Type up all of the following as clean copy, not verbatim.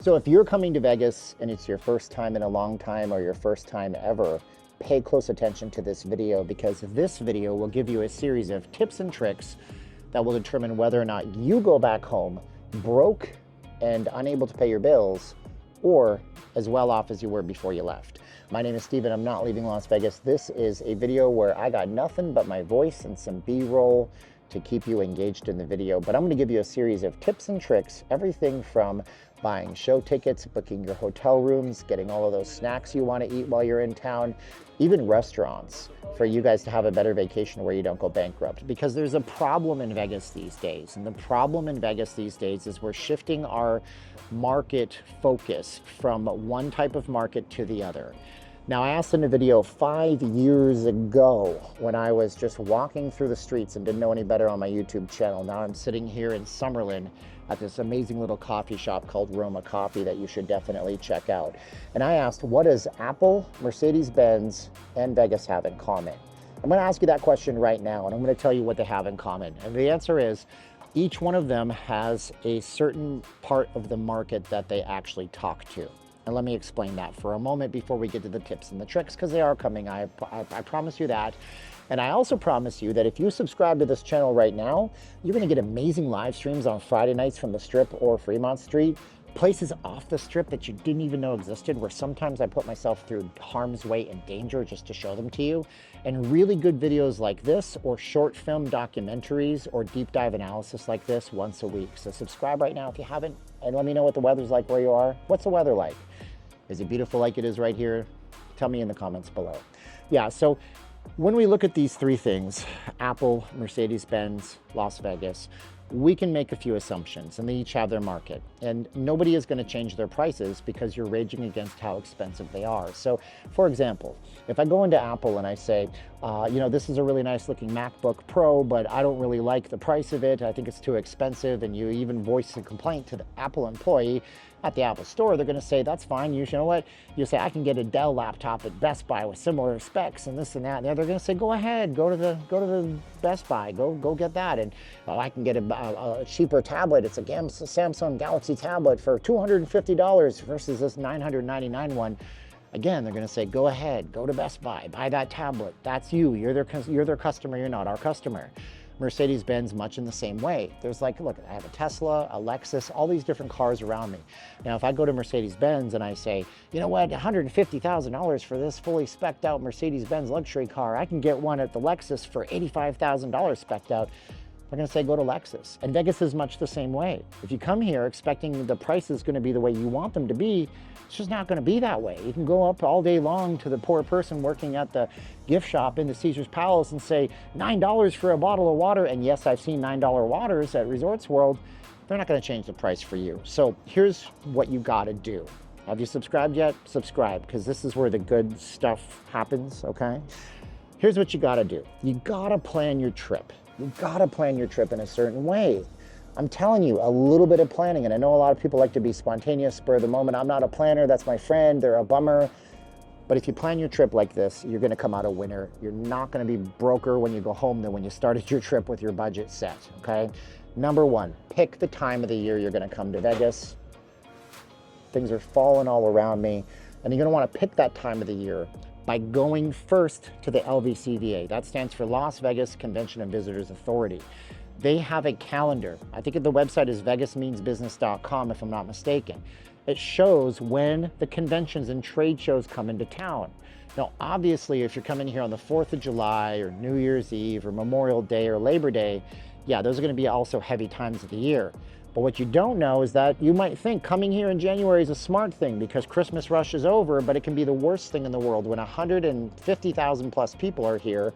So if you're coming to Vegas and it's your first time in a long time or your first time ever, pay close attention to this video, because this video will give you a series of tips and tricks that will determine whether or not you go back home broke and unable to pay your bills, or as well off as you were before you left. My name is Steven. I'm not leaving Las Vegas. This is a video where I got nothing but my voice and some B-roll to keep you engaged in the video, but I'm going to give you a series of tips and tricks, everything from buying show tickets, booking your hotel rooms, getting all of those snacks you want to eat while you're in town, even restaurants, for you guys to have a better vacation where you don't go bankrupt. Because there's a problem in Vegas these days, and the problem in Vegas these days is we're shifting our market focus from one type of market to the other. Now, I asked in a video 5 years ago when I was just walking through the streets and didn't know any better on my YouTube channel. Now I'm sitting here in Summerlin at this amazing little coffee shop called Roma Coffee that you should definitely check out. And I asked, what does Apple, Mercedes-Benz, and Vegas have in common? I'm going to ask you that question right now, and I'm going to tell you what they have in common. And the answer is, each one of them has a certain part of the market that they actually talk to. And let me explain that for a moment before we get to the tips and the tricks, because they are coming. I promise you that. And I also promise you that if you subscribe to this channel right now, you're going to get amazing live streams on Friday nights from the Strip or Fremont Street, places off the Strip that you didn't even know existed, where sometimes I put myself through harm's way and danger just to show them to you, and really good videos like this, or short film documentaries, or deep dive analysis like this once a week. So subscribe right now if you haven't, and let me know what the weather's like where you are. What's the weather like? Is it beautiful like it is right here? Tell me in the comments below. Yeah, so when we look at these three things, Apple, Mercedes-Benz, Las Vegas, we can make a few assumptions, and they each have their market. And nobody is going to change their prices because you're raging against how expensive they are. So, for example, if I go into Apple and I say, you know, this is a really nice looking MacBook Pro, but I don't really like the price of it. I think it's too expensive. And you even voice a complaint to the Apple employee at the Apple store, they're going to say, that's fine. You know what? You say, I can get a Dell laptop at Best Buy with similar specs and this and that. And they're going to say, go ahead, go to the Best Buy, go get that. And I can get a cheaper tablet. It's a Samsung Galaxy tablet for $250 versus this $999 one. Again, they're going to say, go ahead, go to Best Buy, buy that tablet. That's you. You're their customer. You're not our customer. Mercedes-Benz, much in the same way. There's like, look, I have a Tesla, a Lexus, all these different cars around me. Now, if I go to Mercedes-Benz and I say, you know what, $150,000 for this fully spec'd out Mercedes-Benz luxury car, I can get one at the Lexus for $85,000 spec'd out. They're going to say, go to Lexus. And Vegas is much the same way. If you come here expecting the price is going to be the way you want them to be, it's just not going to be that way. You can go up all day long to the poor person working at the gift shop in the Caesar's Palace and say, $9 for a bottle of water. And yes, I've seen $9 waters at Resorts World. They're not going to change the price for you. So here's what you got to do. Have you subscribed yet? Subscribe, because this is where the good stuff happens, okay? Here's what you got to do. You got to plan your trip. You got to plan your trip in a certain way. I'm telling you, a little bit of planning, and I know a lot of people like to be spontaneous, spur of the moment. I'm not a planner, that's my friend, they're a bummer. But if you plan your trip like this, you're gonna come out a winner. You're not gonna be broker when you go home than when you started your trip with your budget set, okay? Number one, pick the time of the year you're gonna come to Vegas. Things are falling all around me, and you're gonna wanna pick that time of the year by going first to the LVCVA. That stands for Las Vegas Convention and Visitors Authority. They have a calendar. I think the website is vegasmeansbusiness.com if I'm not mistaken. It shows when the conventions and trade shows come into town. Now, obviously, if you're coming here on the 4th of July or New Year's Eve or Memorial Day or Labor Day, yeah, those are gonna be also heavy times of the year. But what you don't know is that you might think coming here in January is a smart thing because Christmas rush is over, but it can be the worst thing in the world when 150,000 plus people are here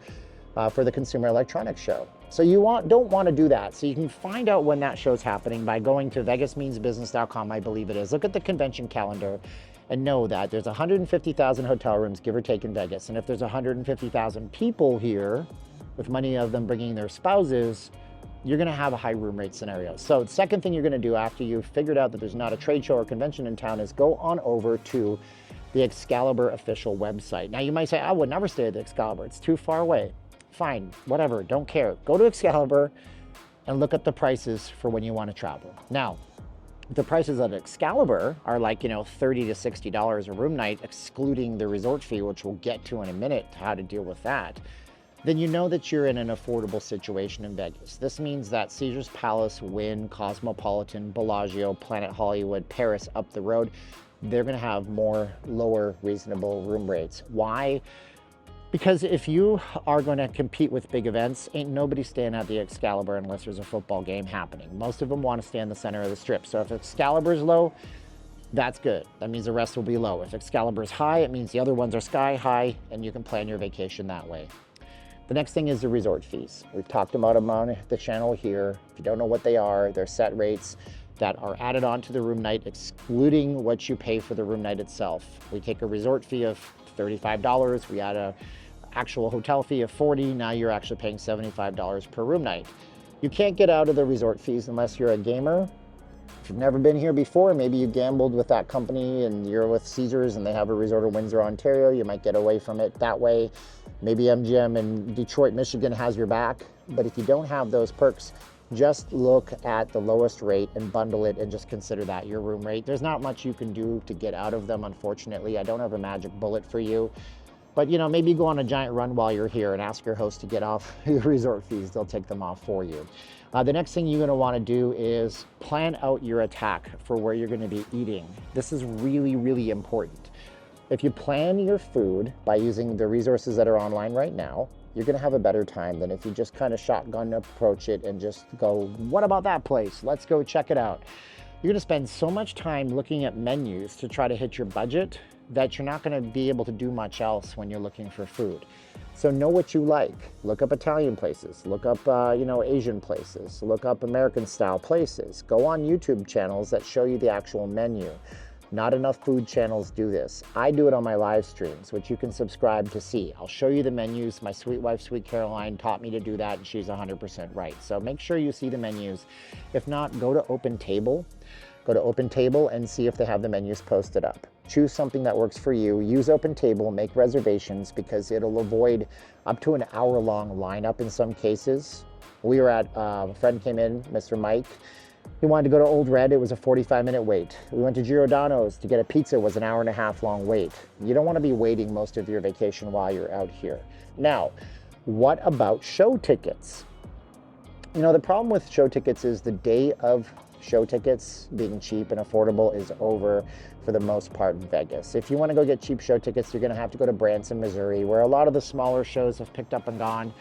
for the Consumer Electronics Show. So you don't want to do that. So you can find out when that show's happening by going to vegasmeansbusiness.com, I believe it is. Look at the convention calendar and know that there's 150,000 hotel rooms, give or take, in Vegas. And if there's 150,000 people here, with many of them bringing their spouses, you're going to have a high room rate scenario. So the second thing you're going to do after you've figured out that there's not a trade show or convention in town is go on over to the Excalibur official website. Now you might say, I would never stay at the Excalibur. It's too far away. Fine, whatever, don't care. Go to Excalibur and look at the prices for when you want to travel. Now, The prices at Excalibur are like, you know, $30 to $60 a room night, excluding the resort fee, which we'll get to in a minute, how to deal with that. Then you know that you're in an affordable situation in Vegas. This means that Caesars Palace, Wynn, Cosmopolitan, Bellagio, Planet Hollywood, Paris up the road, they're gonna have more lower reasonable room rates. Why? Because if you are going to compete with big events, ain't nobody staying at the Excalibur unless there's a football game happening. Most of them want to stay in the center of the strip. So if Excalibur's low, that's good. That means the rest will be low. If Excalibur's high, it means the other ones are sky high, and you can plan your vacation that way. The next thing is the resort fees. We've talked about them on the channel here. If you don't know what they are, they're set rates that are added on to the room night, excluding what you pay for the room night itself. We take a resort fee of $35, we add a actual hotel fee of $40, now you're actually paying $75 per room night. You can't get out of the resort fees unless you're a gamer. If you've never been here before, maybe you gambled with that company and you're with Caesars and they have a resort in Windsor, Ontario, you might get away from it that way. Maybe MGM in Detroit, Michigan has your back. But if you don't have those perks, just look at the lowest rate and bundle it and just consider that your room rate. There's not much you can do to get out of them, unfortunately. I don't have a magic bullet for you. But, you know, maybe go on a giant run while you're here and ask your host to get off your resort fees. They'll take them off for you. The next thing you're going to want to do is plan out your attack for where you're going to be eating. This is really, really important. If you plan your food by using the resources that are online right now, you're going to have a better time than if you just kind of shotgun approach it and just go, what about that place? Let's go check it out. You're going to spend so much time looking at menus to try to hit your budget that you're not going to be able to do much else when you're looking for food. So know what you like. Look up Italian places, look up Asian places, look up American style places. Go on YouTube channels that show you the actual menu. Not enough food channels do this. I do it on my live streams, which you can subscribe to see. I'll show you the menus. My sweet wife, Sweet Caroline, taught me to do that, and she's 100% right. So make sure you see the menus. If not, go to Open Table. Go to Open Table and see if they have the menus posted up. Choose something that works for you. Use Open Table, make reservations, because it'll avoid up to an hour-long lineup in some cases. We were at, a friend came in, Mr. Mike. He wanted to go to Old Red. It was a 45-minute wait. We went to Giordano's to get a pizza. It was an hour-and-a-half-long wait. You don't want to be waiting most of your vacation while you're out here. Now, what about show tickets? You know, the problem with show tickets is the day of show tickets being cheap and affordable is over for the most part in Vegas. If you want to go get cheap show tickets, you're going to have to go to Branson, Missouri, where a lot of the smaller shows have picked up and gone.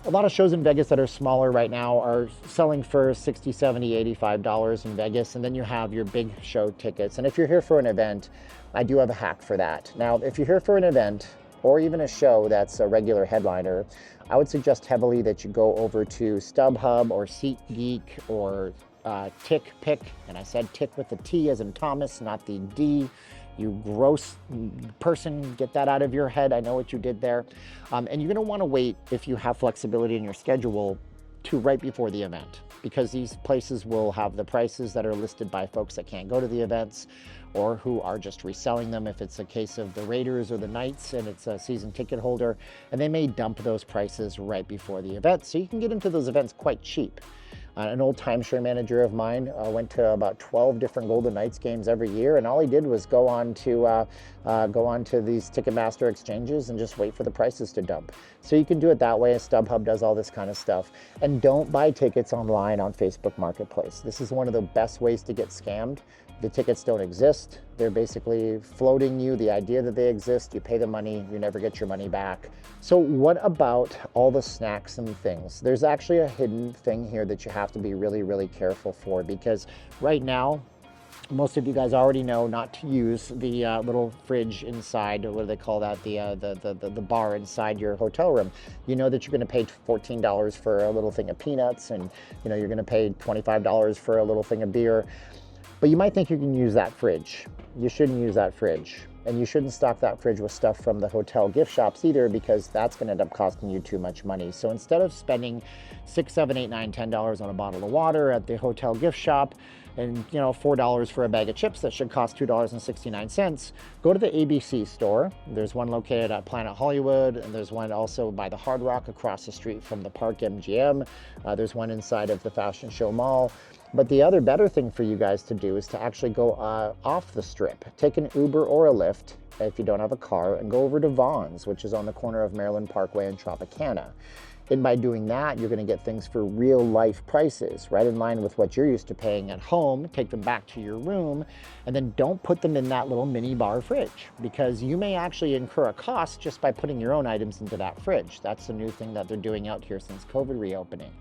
A lot of shows in Vegas that are smaller right now are selling for $60, $70, $85 in Vegas, and then you have your big show tickets. And if you're here for an event, I do have a hack for that. Now, if you're here for an event or even a show that's a regular headliner, I would suggest heavily that you go over to StubHub or SeatGeek or Tick Pick, and I said Tick with the T as in Thomas, not the D. You gross person, get that out of your head. I know what you did there. And you're going to want to wait, if you have flexibility in your schedule, to right before the event, because these places will have the prices that are listed by folks that can't go to the events or who are just reselling them if it's a case of the Raiders or the Knights and it's a season ticket holder, and they may dump those prices right before the event. So you can get into those events quite cheap. An old timeshare manager of mine went to about 12 different Golden Knights games every year, and all he did was go on to these Ticketmaster exchanges and just wait for the prices to dump. So you can do it that way. StubHub does all this kind of stuff. And don't buy tickets online on Facebook Marketplace. This is one of the best ways to get scammed. The tickets don't exist. They're basically floating you the idea that they exist. You pay the money, you never get your money back. So what about all the snacks and things? There's actually a hidden thing here that you have to be really, really careful for, because right now, most of you guys already know not to use the little fridge inside, or what do they call that, the bar inside your hotel room. You know that you're going to pay $14 for a little thing of peanuts, and you know you're going to pay $25 for a little thing of beer. But you might think you can use that fridge. You shouldn't use that fridge. And you shouldn't stock that fridge with stuff from the hotel gift shops either, because that's going to end up costing you too much money. So instead of spending $6, $7, $8, $9, $10 on a bottle of water at the hotel gift shop, and $4 for a bag of chips that should cost $2.69, go to the ABC store. There's one located at Planet Hollywood, and there's one also by the Hard Rock across the street from the Park MGM. There's one inside of the Fashion Show Mall. But the other better thing for you guys to do is to actually go off the strip. Take an Uber or a Lyft if you don't have a car, and go over to Vaughn's, which is on the corner of Maryland Parkway and Tropicana. And by doing that, you're going to get things for real life prices, right in line with what you're used to paying at home. Take them back to your room, and then don't put them in that little mini bar fridge, because you may actually incur a cost just by putting your own items into that fridge. That's the new thing that they're doing out here since COVID reopening.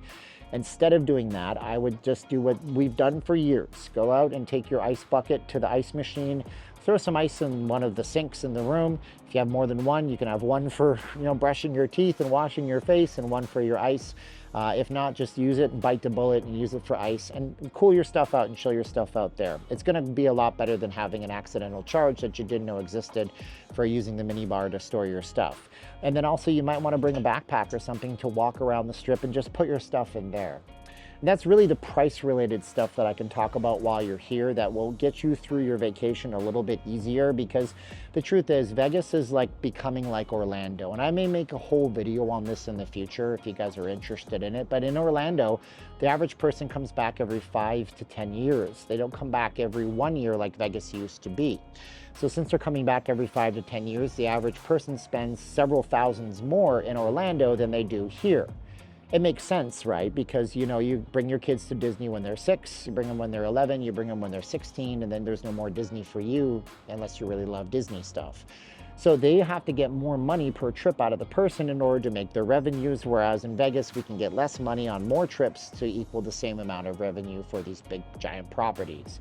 Instead of doing that, I would just do what we've done for years. Go out and take your ice bucket to the ice machine, throw some ice in one of the sinks in the room. If you have more than one, you can have one for brushing your teeth and washing your face, and one for your ice. If not, just use it and bite the bullet and use it for ice, and cool your stuff out and chill your stuff out there. It's going to be a lot better than having an accidental charge that you didn't know existed for using the mini bar to store your stuff. And then also you might want to bring a backpack or something to walk around the strip and just put your stuff in there. And that's really the price related stuff that I can talk about while you're here that will get you through your vacation a little bit easier, because the truth is Vegas is like becoming like Orlando. And I may make a whole video on this in the future if you guys are interested in it. But in Orlando, the average person comes back every 5 to 10 years. They don't come back every 1 year like Vegas used to be. So since they're coming back every 5 to 10 years, the average person spends several thousands more in Orlando than they do here. It makes sense, right? Because you bring your kids to Disney when they're 6, you bring them when they're 11, you bring them when they're 16, and then there's no more Disney for you unless you really love Disney stuff. So they have to get more money per trip out of the person in order to make their revenues, whereas in Vegas we can get less money on more trips to equal the same amount of revenue for these big giant properties.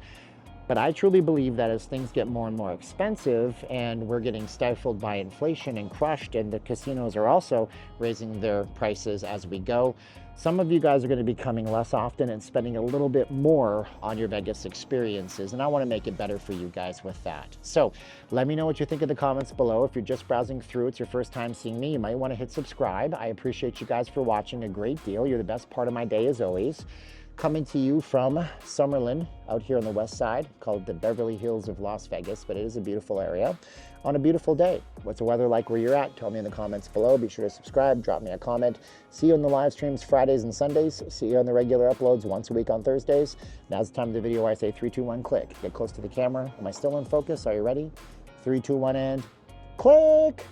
But I truly believe that as things get more and more expensive and we're getting stifled by inflation and crushed, and the casinos are also raising their prices as we go, some of you guys are going to be coming less often and spending a little bit more on your Vegas experiences. And I want to make it better for you guys with that. So let me know what you think in the comments below. If you're just browsing through, it's your first time seeing me, you might want to hit subscribe. I appreciate you guys for watching a great deal. You're the best part of my day as always. Coming to you from Summerlin out here on the west side, called the Beverly Hills of Las Vegas, but it is a beautiful area on a beautiful day. What's the weather like where you're at? Tell me in the comments below. Be sure to subscribe, drop me a comment. See you in the live streams Fridays and Sundays. See you on the regular uploads once a week on Thursdays. Now's the time of the video where I say 3, 2, 1, click. Get close to the camera. Am I still in focus? Are you ready? 3, 2, 1, and click.